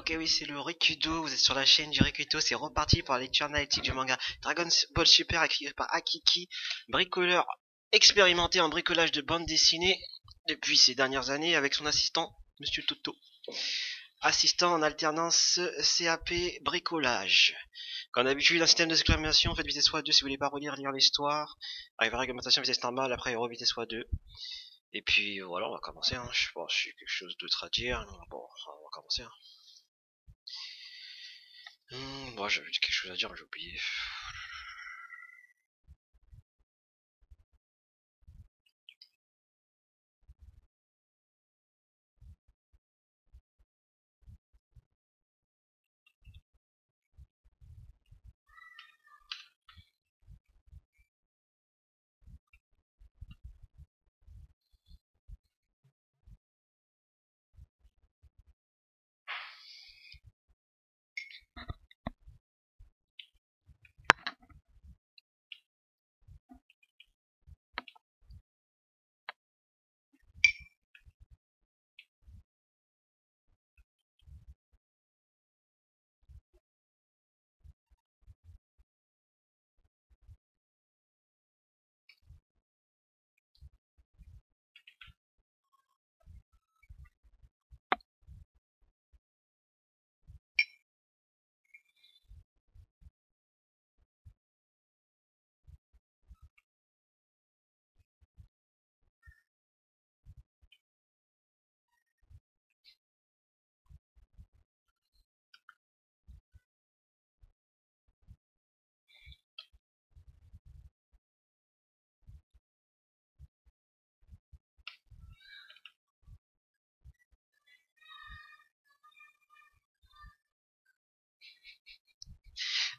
Ok, oui, c'est le Rikudo, vous êtes sur la chaîne du Rikudo, c'est reparti pour la lecture analytique du manga Dragon Ball Super écrit par Akiki, bricoleur expérimenté en bricolage de bande dessinée depuis ces dernières années avec son assistant, Monsieur Toto. Assistant en alternance CAP bricolage. Comme d'habitude, un système d'exclamation, faites vitesse x2 si vous voulez pas lire l'histoire. Arrive à réglementation vitesse normale, après euro vitesse x2. Et puis voilà, on va commencer. Hein. Je pense que j'ai quelque chose d'autre à dire. Bon, on va commencer. Hein. Moi j'avais quelque chose à dire, mais j'ai oublié.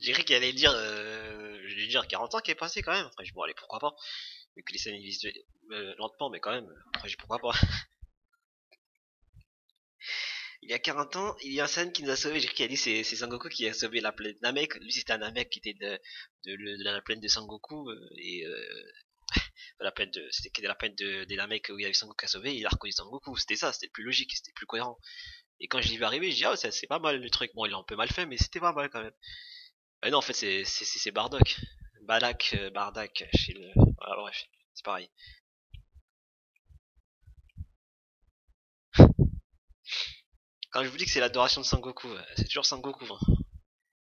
J'ai cru qu'il allait dire, je vais dire 40 ans qui est passé quand même. Après, bon, allez, pourquoi pas. Vu que les scènes visent lentement, mais quand même. Après, pourquoi pas. Il y a 40 ans, il y a un scène qui nous a sauvé. J'ai cru qu'il a dit c'est Sangoku qui a sauvé la planète Namek. Lui, c'était un Namek qui était de la planète de Sangoku. La planète de, c'était la planète des Namek où il y avait Sangoku à sauver. Il a reconnu Sangoku. C'était ça, c'était le plus logique, c'était le plus cohérent. Et quand je l'ai vu arriver, je dis, ah, c'est pas mal le truc. Bon, il a un peu mal fait, mais c'était pas mal quand même. Non, en fait, c'est Bardock. Bardak, chez le. Voilà, bref, c'est pareil. Quand je vous dis que c'est l'adoration de Sangoku, c'est toujours Sangoku. Hein.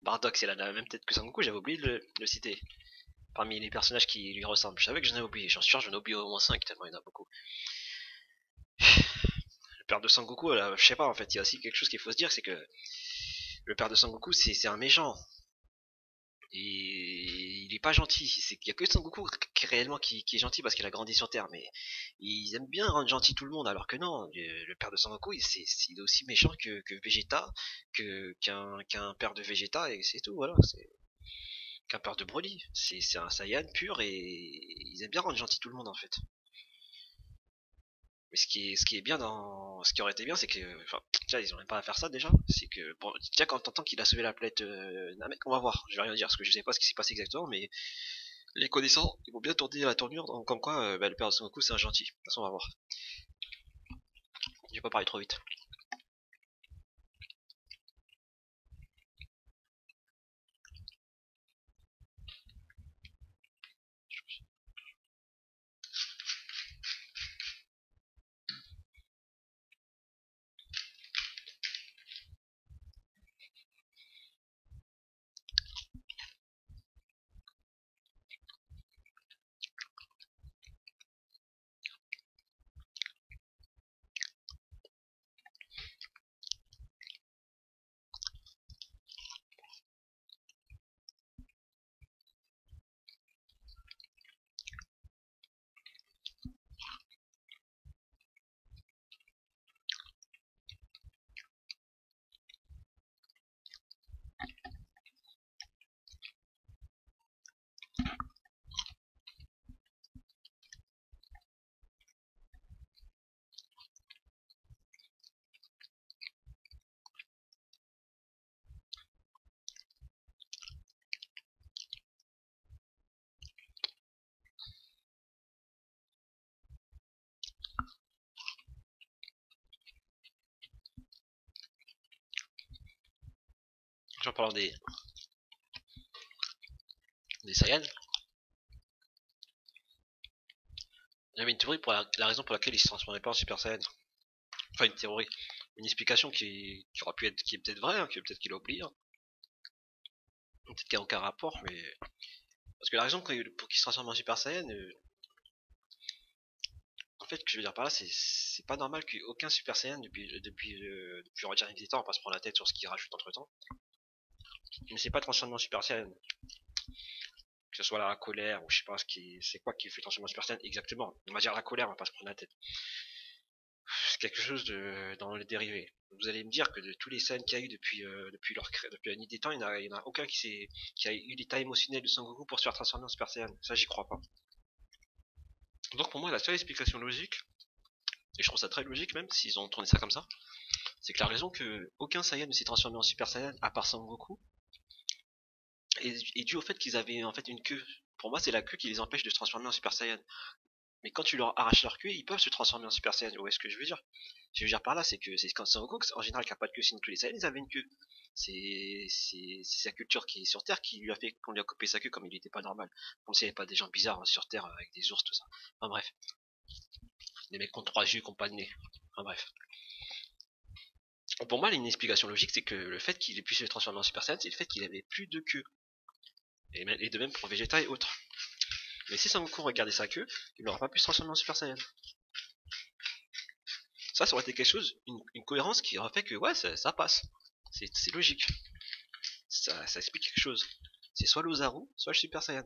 Bardock, c'est la même tête que Sangoku, j'avais oublié de le citer. Parmi les personnages qui lui ressemblent. Je savais que j'en ai oublié, j'en suis sûr, j'en ai oublié au moins 5, tellement il y en a beaucoup. Le père de Sangoku, là, je sais pas, en fait, il y a aussi quelque chose qu'il faut se dire, c'est que le père de Sangoku, c'est un méchant. Et il est pas gentil. Il y a que Sangoku qui réellement qui est gentil parce qu'il a grandi sur Terre, mais ils aiment bien rendre gentil tout le monde, alors que non, le père de Sangoku, il est aussi méchant que Vegeta, qu'un père de Vegeta, et c'est tout, voilà, c'est qu'un père de Broly. C'est un Saiyan pur et ils aiment bien rendre gentil tout le monde en fait. Mais ce qui est bien ce qui aurait été bien, c'est que, enfin, déjà, ils n'auraient pas à faire ça déjà. C'est que, bon, déjà quand t'entends qu'il a sauvé la planète Namek, on va voir. Je vais rien dire parce que je sais pas ce qui s'est passé exactement, mais les connaissants, ils vont bien tourner la tournure, comme quoi, le père de Son Goku, c'est un gentil. De toute façon, on va voir. Je vais pas parler trop vite. en parlant des Saiyans, il y avait une théorie pour la raison pour laquelle ils se transformaient pas en Super Saiyan. Enfin, une théorie, une explication qui aurait pu être, qui est peut-être vraie, hein, peut-être qu'il a oublié, hein. Peut-être qu'il n'y a aucun rapport, mais parce que la raison pour qu'ils se transforment en Super Saiyan, en fait, ce que je veux dire par là, c'est pas normal qu'aucun Super Saiyan depuis on va dire Vegeta, on va pas se prendre la tête sur ce qu'il rajoute entre temps, mais c'est pas transformé en Super Saiyan. Que ce soit la colère ou je sais pas c'est quoi qui fait transformer en Super Saiyan exactement. On va dire la colère, on va pas se prendre la tête. C'est quelque chose dans les dérivés. Vous allez me dire que de tous les Saiyans qu'il y a eu depuis la nuit des temps, il y en a aucun qui a eu l'état émotionnel de Son Goku pour se faire transformer en Super Saiyan. Ça, j'y crois pas. Donc pour moi, la seule explication logique, et je trouve ça très logique même s'ils ont tourné ça comme ça, c'est que la raison que aucun Saiyan ne s'est transformé en Super Saiyan à part Son Goku est due au fait qu'ils avaient en fait une queue. Pour moi, c'est la queue qui les empêche de se transformer en Super Saiyan. Mais quand tu leur arraches leur queue, ils peuvent se transformer en Super Saiyan. Vous voyez ce que je veux dire? Ce que je veux dire par là, c'est que c'est quand Son Goku, en général, qui a pas de queue, sinon tous les Saiyans, ils avaient une queue. C'est sa culture qui est sur Terre qui lui a fait qu'on lui a coupé sa queue comme il était pas normal. Comme s'il n'y avait pas des gens bizarres sur Terre avec des ours, tout ça. Enfin bref. Des mecs qui ont 3 yeux, qui ont pas de nez. Enfin bref. Pour moi, une explication logique, c'est que le fait qu'il ait pu se transformer en Super Saiyan, c'est le fait qu'il avait plus de queue. Et de même pour Vegeta et autres. Mais si Son Goku regardait sa queue, il n'aurait pas pu se transformer en Super Saiyan. Ça aurait été quelque chose, une cohérence qui aurait fait que ouais, ça passe. C'est logique. Ça explique quelque chose. C'est soit l'Ozaru, soit le Super Saiyan.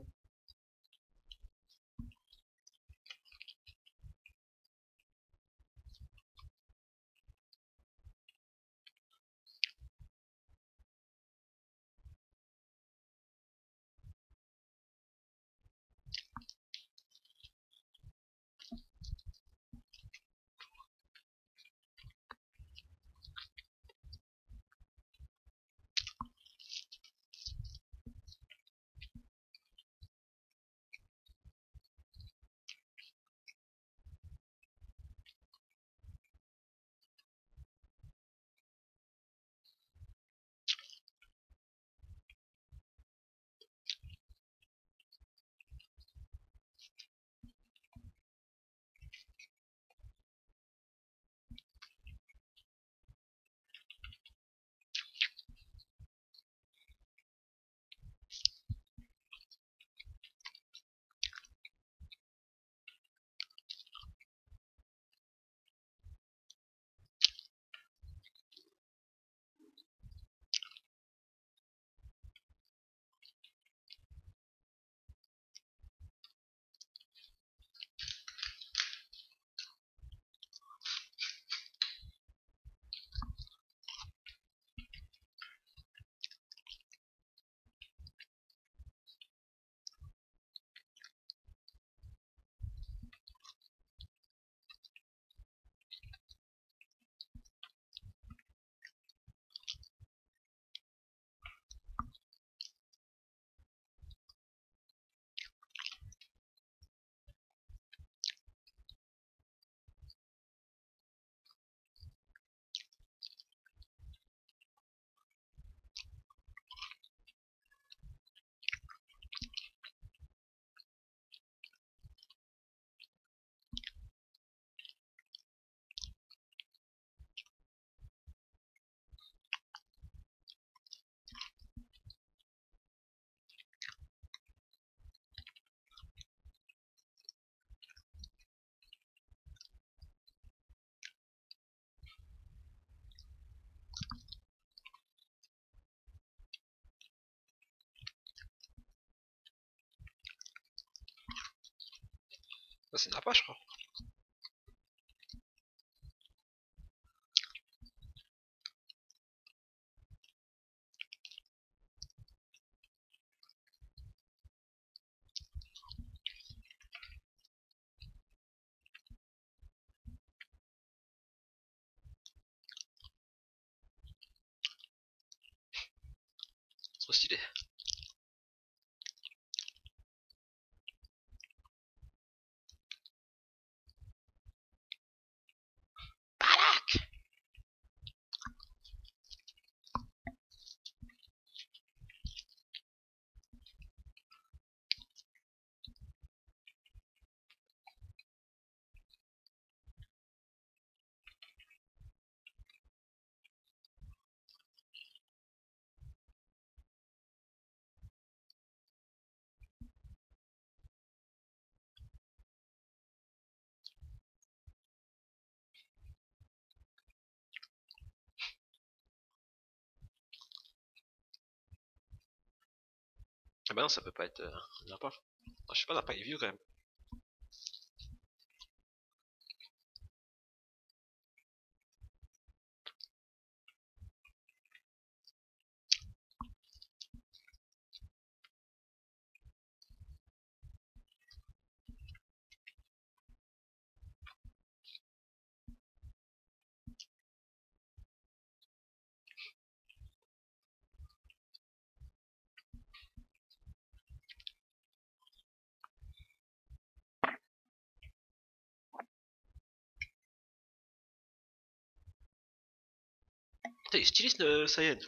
Ça, c'est pas, je crois. Trop stylé. Balak! Ah bah non, ça peut pas être n'importe. Je sais pas, l'appart est vieux quand même. Putain, il est styliste, Saiyan.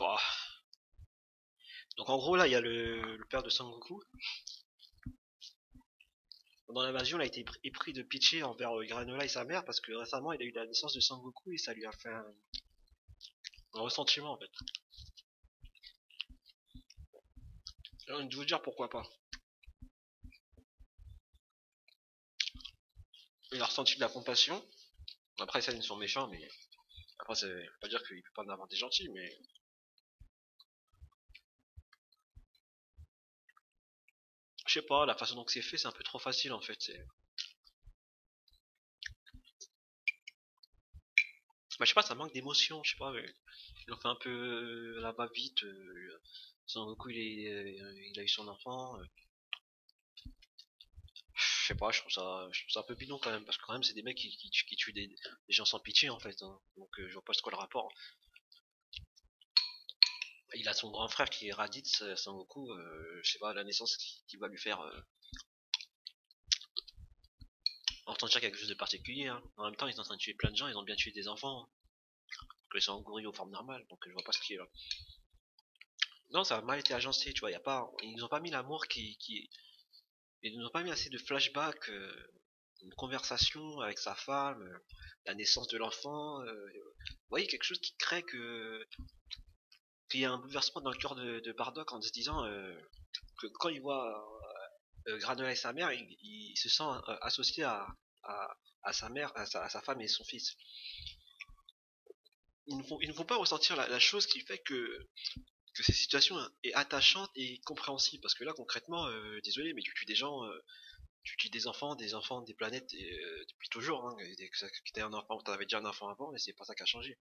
Oh. Donc en gros là, il y a le père de Sangoku. Pendant l'invasion, il a été épris de pitié envers Granola et sa mère parce que récemment, il a eu la naissance de Sangoku et ça lui a fait un ressentiment en fait. J'ai envie de vous dire pourquoi pas. Il a ressenti de la compassion. Après, ça, ils sont méchants, mais après, ça veut pas dire qu'il peut pas en avoir des gentils, mais je sais pas, la façon dont c'est fait, c'est un peu trop facile en fait. Bah, je sais pas, ça manque d'émotion, je sais pas. Ils ont fait un peu la va-vite. Sangoku, il a eu son enfant. Je sais pas, je trouve ça un peu bidon quand même, parce que quand même, c'est des mecs qui tuent des gens sans pitié en fait. Hein. Donc, je vois pas ce quoi le rapport. Il a son grand frère qui est Raditz, Sangoku. Je sais pas, la naissance qui va lui faire ressentir quelque chose de particulier. Hein. En même temps, ils sont en train de tuer plein de gens, ils ont bien tué des enfants. Hein. Que les Sangoku aux formes normales, donc je vois pas ce qui est là. Non, ça a mal été agencé, tu vois. Y a pas, ils nous ont pas mis l'amour ils nous ont pas mis assez de flashbacks, une conversation avec sa femme, la naissance de l'enfant. Vous voyez, quelque chose qui crée qu'il y a un bouleversement dans le cœur de Bardock en se disant que quand il voit Granola et sa mère, il se sent associé à, à sa mère, à sa femme et son fils. Ils ne font pas ressentir la chose qui fait que cette situation est attachante et compréhensible. Parce que là, concrètement, désolé, mais tu tues des gens, tu tues des enfants, des planètes depuis toujours. Hein, que t'aies un enfant, t'avais déjà un enfant avant, mais c'est pas ça qui a changé.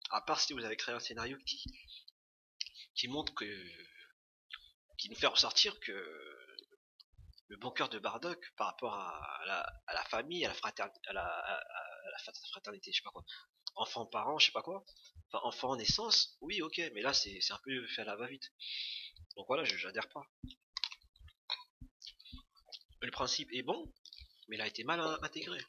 À part si vous avez créé un scénario qui montre qui nous fait ressortir que le bon cœur de Bardock par rapport à la famille, à la fraternité, à la fraternité, je sais pas quoi, enfant-parent, je sais pas quoi, enfin enfant naissance, oui ok, mais là c'est un peu fait à la va-vite. Donc voilà, j'adhère pas. Le principe est bon, mais il a été mal intégré.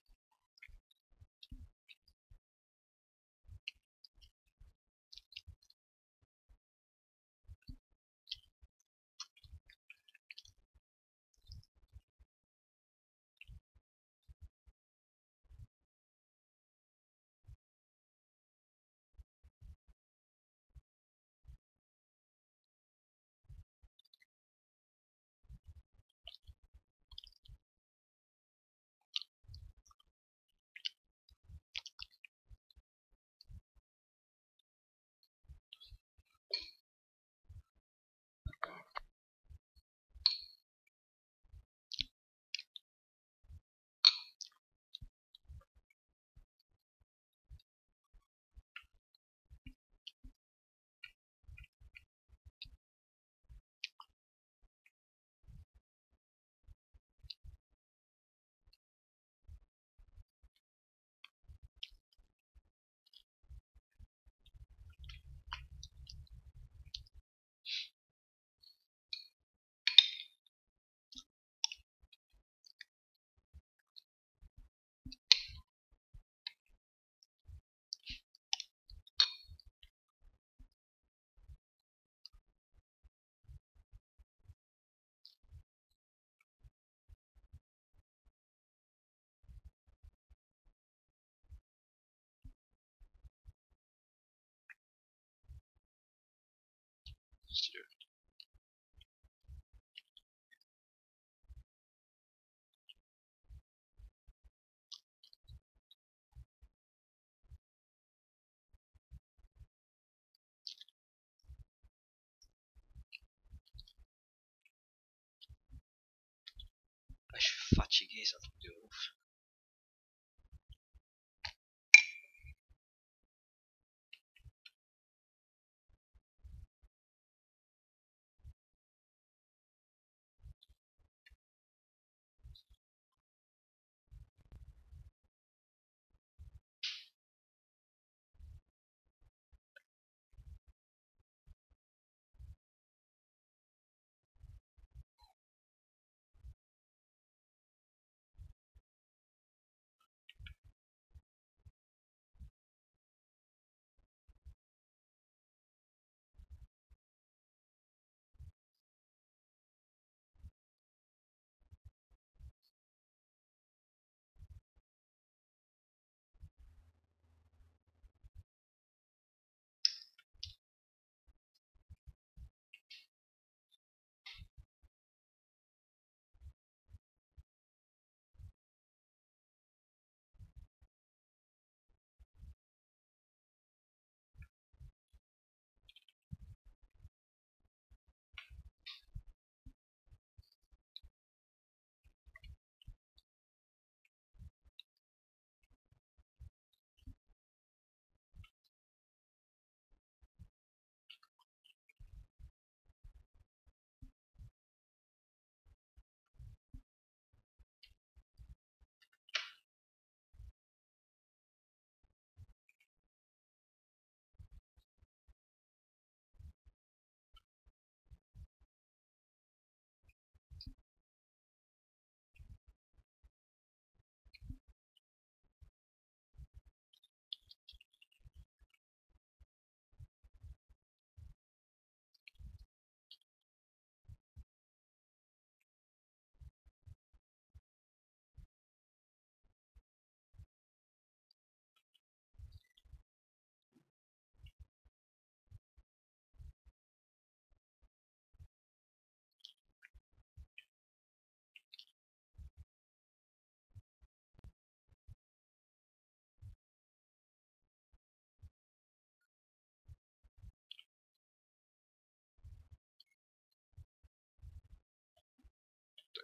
fatigué, c'est un truc de ouf.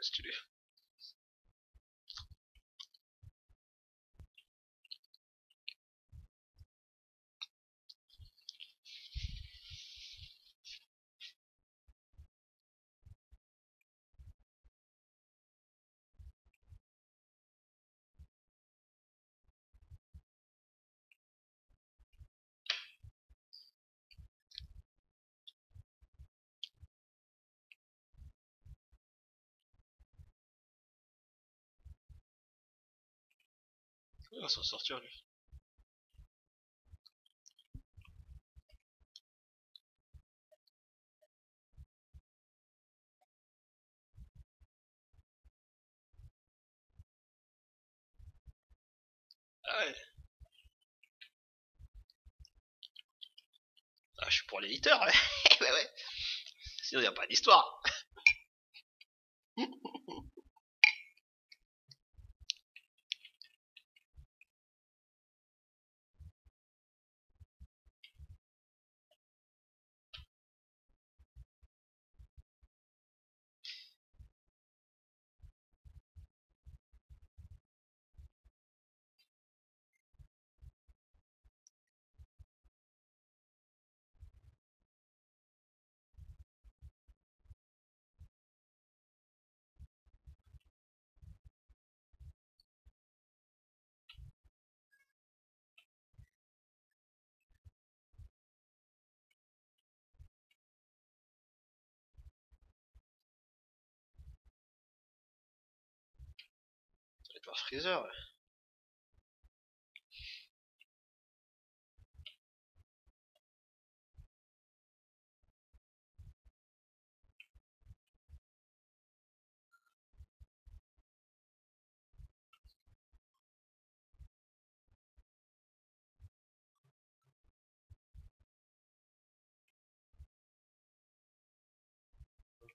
Stylé. Il va s'en sortir lui. Ah ouais. Ah, je suis pour l'éditeur, ouais. Ouais, ouais. Sinon, y a pas d'histoire. Ça va être voir Freezer, ouais.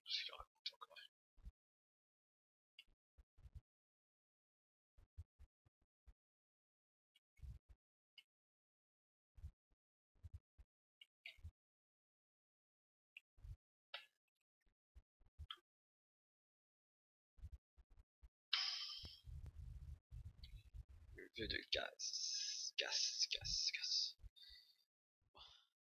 Parce qu'il raconte encore. peu de casse. Casse, casse, casse.